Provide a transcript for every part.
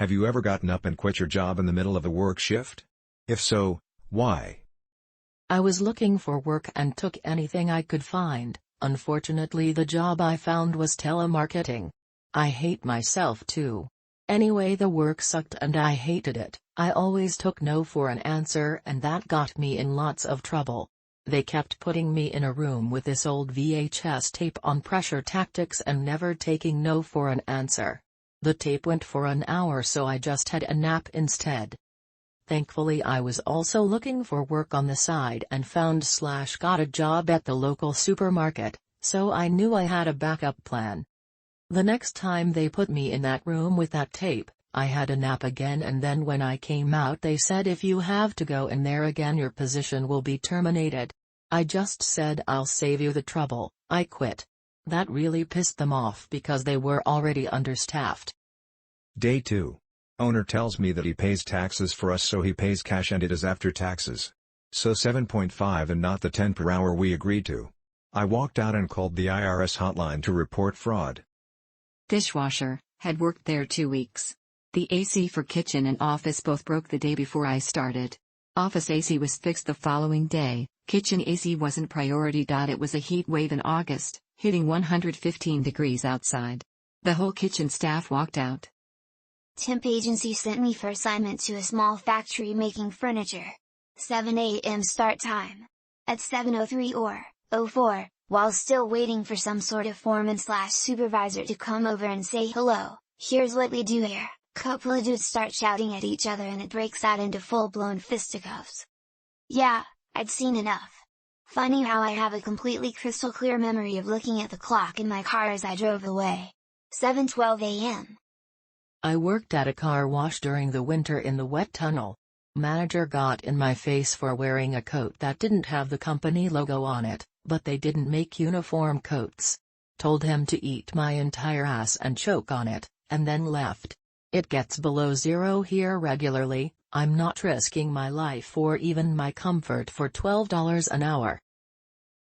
Have you ever gotten up and quit your job in the middle of a work shift? If so, why? I was looking for work and took anything I could find. Unfortunately, the job I found was telemarketing. I hate myself too. Anyway, the work sucked and I hated it. I always took no for an answer, and that got me in lots of trouble. They kept putting me in a room with this old VHS tape on pressure tactics and never taking no for an answer. The tape went for an hour, so I just had a nap instead. Thankfully, I was also looking for work on the side and got a job at the local supermarket, so I knew I had a backup plan. The next time they put me in that room with that tape, I had a nap again, and then when I came out they said if you have to go in there again your position will be terminated. I just said I'll save you the trouble. I quit. That really pissed them off because they were already understaffed. Day 2. Owner tells me that he pays taxes for us, so he pays cash and it is after taxes. So 7.5 and not the 10 per hour we agreed to. I walked out and called the IRS hotline to report fraud. Dishwasher, had worked there 2 weeks. The AC for kitchen and office both broke the day before I started. Office AC was fixed the following day, kitchen AC wasn't priority. It was a heat wave in August, hitting 115 degrees outside. The whole kitchen staff walked out. Temp agency sent me for assignment to a small factory making furniture. 7 a.m. start time. At 7:03 or 04, while still waiting for some sort of foreman/supervisor to come over and say hello, here's what we do here. Couple of dudes start shouting at each other and it breaks out into full-blown fisticuffs. Yeah, I'd seen enough. Funny how I have a completely crystal clear memory of looking at the clock in my car as I drove away. 7:12 a.m. I worked at a car wash during the winter in the wet tunnel. Manager got in my face for wearing a coat that didn't have the company logo on it, but they didn't make uniform coats. Told him to eat my entire ass and choke on it, and then left. It gets below zero here regularly. I'm not risking my life or even my comfort for $12 an hour.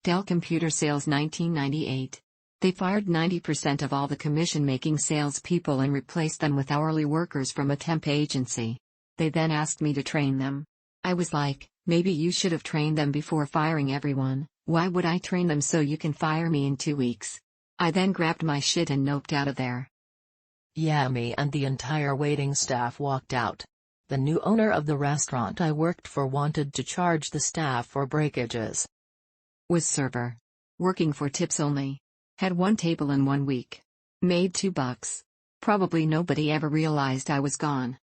Dell Computer Sales 1998. They fired 90% of all the commission-making salespeople and replaced them with hourly workers from a temp agency. They then asked me to train them. I was like, maybe you should have trained them before firing everyone. Why would I train them so you can fire me in 2 weeks? I then grabbed my shit and noped out of there. Yeah, me and the entire waiting staff walked out. The new owner of the restaurant I worked for wanted to charge the staff for breakages. Was server. Working for tips only. Had 1 table in 1 week. Made $2. Probably nobody ever realized I was gone.